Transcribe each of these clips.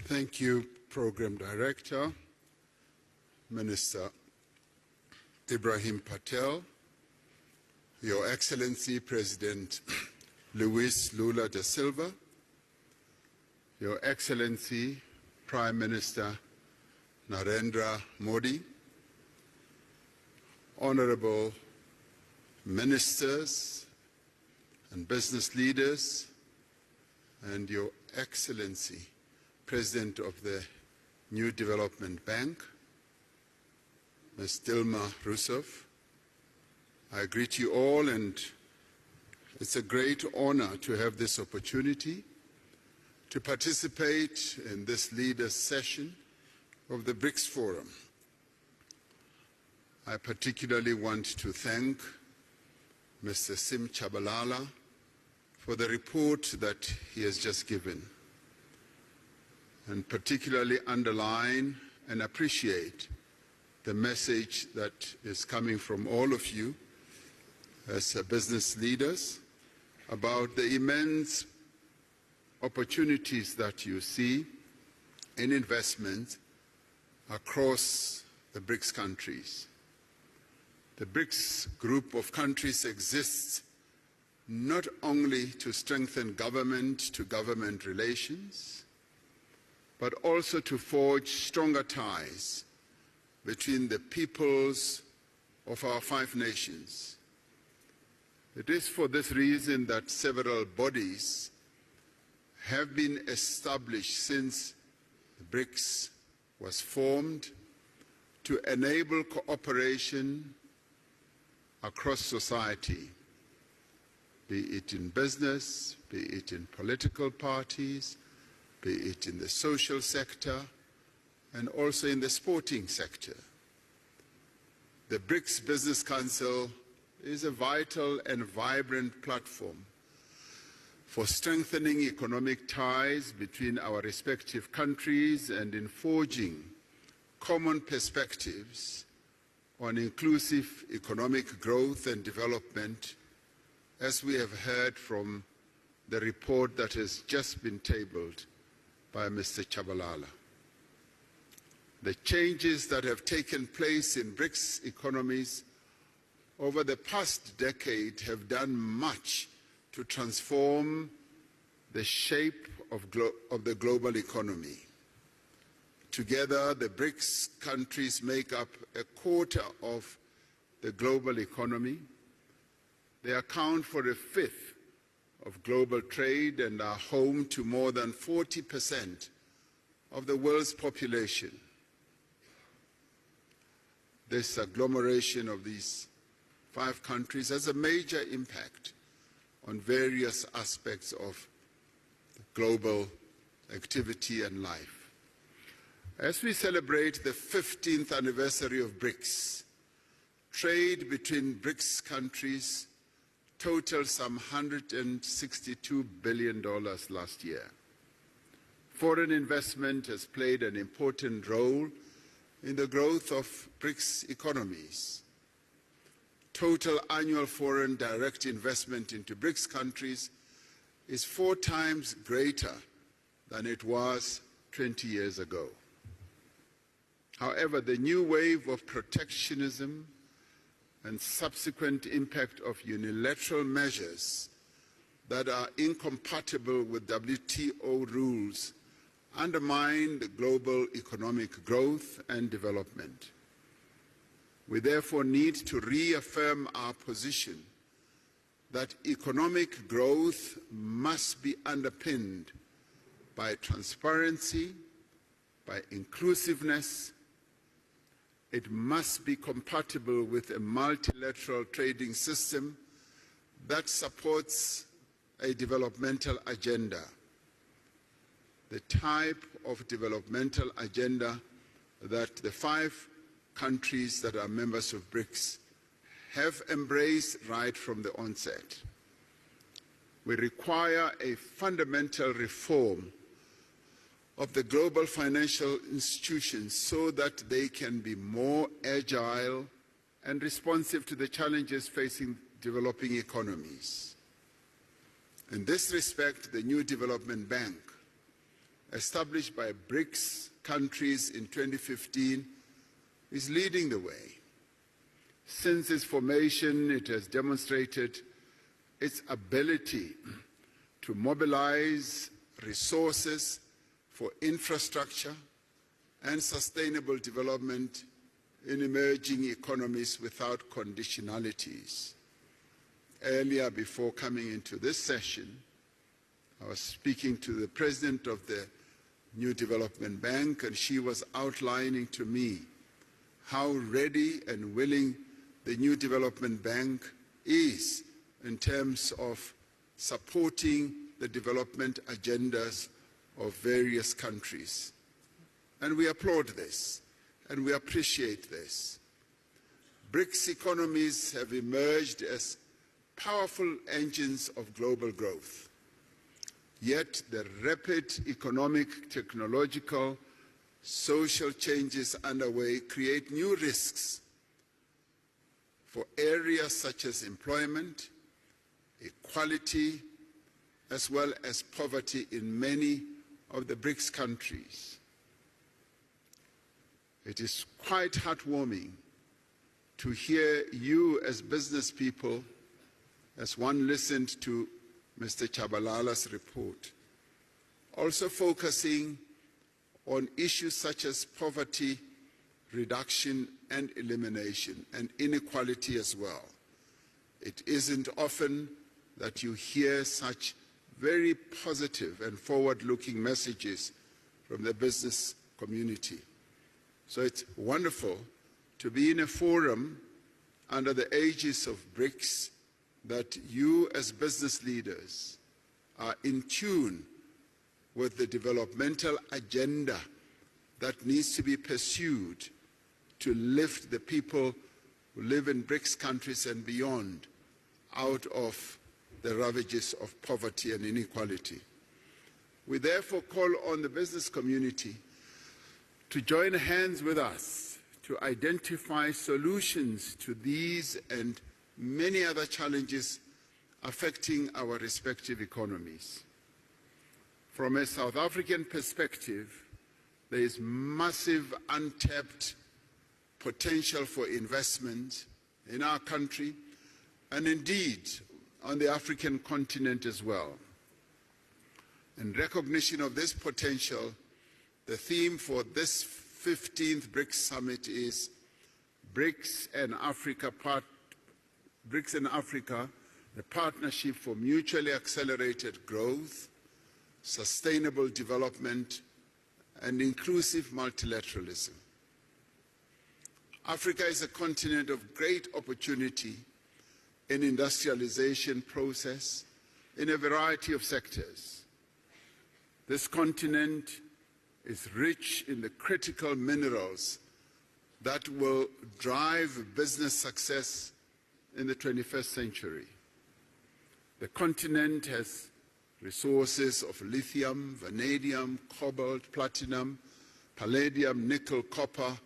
Thank you, Program Director, Minister Ibrahim Patel, Your Excellency President Luis Lula da Silva, Your Excellency Prime Minister Narendra Modi, Honorable Ministers and business leaders, and Your Excellency President of the New Development Bank, Ms. Dilma Rousseff. I greet you all, and it's a great honor to have this opportunity to participate in this leaders' session of the BRICS Forum. I particularly want to thank Mr. Sim Tshabalala for the report that he has just given, and particularly underline and appreciate the message that is coming from all of you as business leaders about the immense opportunities that you see in investment across the BRICS countries. The BRICS group of countries exists not only to strengthen government-to-government relations, but also to forge stronger ties between the peoples of our 5 nations. It is for this reason that several bodies have been established since the BRICS was formed to enable cooperation across society, be it in business, be it in political parties, be it in the social sector, and also in the sporting sector. The BRICS Business Council is a vital and vibrant platform for strengthening economic ties between our respective countries and in forging common perspectives on inclusive economic growth and development, as we have heard from the report that has just been tabled by Mr. Tshabalala. The changes that have taken place in BRICS economies over the past decade have done much to transform the shape of the global economy. Together, the BRICS countries make up a quarter of the global economy. They account for a fifth of global trade and are home to more than 40% of the world's population. This agglomeration of these 5 countries has a major impact on various aspects of global activity and life. As we celebrate the 15th anniversary of BRICS, trade between BRICS countries totaled some $162 billion last year. Foreign investment has played an important role in the growth of BRICS economies. Total annual foreign direct investment into BRICS countries is 4 times greater than it was 20 years ago. However, the new wave of protectionism and subsequent impact of unilateral measures that are incompatible with WTO rules undermine the global economic growth and development. We therefore need to reaffirm our position that economic growth must be underpinned by transparency, by inclusiveness. It must be compatible with a multilateral trading system that supports a developmental agenda, the type of developmental agenda that the 5 countries that are members of BRICS have embraced right from the onset. We require a fundamental reform of the global financial institutions so that they can be more agile and responsive to the challenges facing developing economies. In this respect, the New Development Bank established by BRICS countries in 2015, is leading the way. Since its formation, it has demonstrated its ability to mobilize resources for infrastructure and sustainable development in emerging economies without conditionalities. Earlier, before coming into this session, I was speaking to the president of the New Development Bank, and she was outlining to me how ready and willing the New Development Bank is in terms of supporting the development agendas of various countries. And we applaud this, and we appreciate this. BRICS economies have emerged as powerful engines of global growth. Yet the rapid economic, technological, social changes underway create new risks for areas such as employment, equality, as well as poverty in many of the BRICS countries. It is quite heartwarming to hear you as business people, as one listened to Mr. Chabalala's report, also focusing on issues such as poverty reduction and elimination, and inequality as well. It isn't often that you hear such very positive and forward-looking messages from the business community. So it's wonderful to be in a forum under the aegis of BRICS that you as business leaders are in tune with the developmental agenda that needs to be pursued to lift the people who live in BRICS countries and beyond out of the ravages of poverty and inequality. We therefore call on the business community to join hands with us to identify solutions to these and many other challenges affecting our respective economies. From a South African perspective, there is massive untapped potential for investment in our country and indeed on the African continent as well. In recognition of this potential, the theme for this 15th BRICS Summit is BRICS and Africa, the partnership for mutually accelerated growth, sustainable development, and inclusive multilateralism. Africa is a continent of great opportunity in industrialization process in a variety of sectors. This continent is rich in the critical minerals that will drive business success in the 21st century. The continent has resources of lithium, vanadium, cobalt, platinum, palladium, nickel, copper,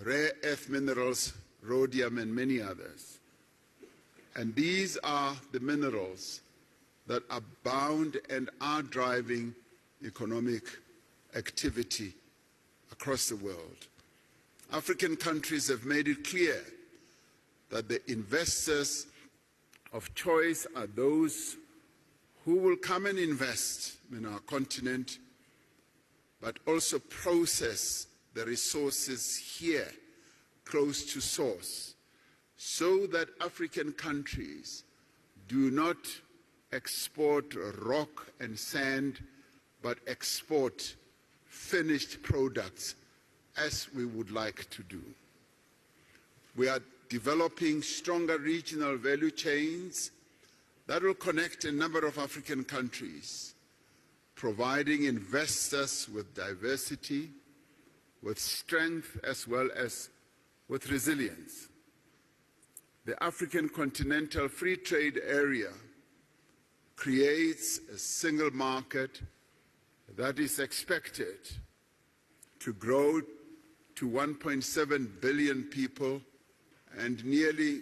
rare earth minerals, rhodium, and many others. And these are the minerals that abound and are driving economic activity across the world. African countries have made it clear that the investors of choice are those who will come and invest in our continent, but also process the resources here, close to source, so that African countries do not export rock and sand, but export finished products as we would like to do. We are developing stronger regional value chains that will connect a number of African countries, providing investors with diversity, with strength as well as with resilience. The African Continental Free Trade Area creates a single market that is expected to grow to 1.7 billion people and nearly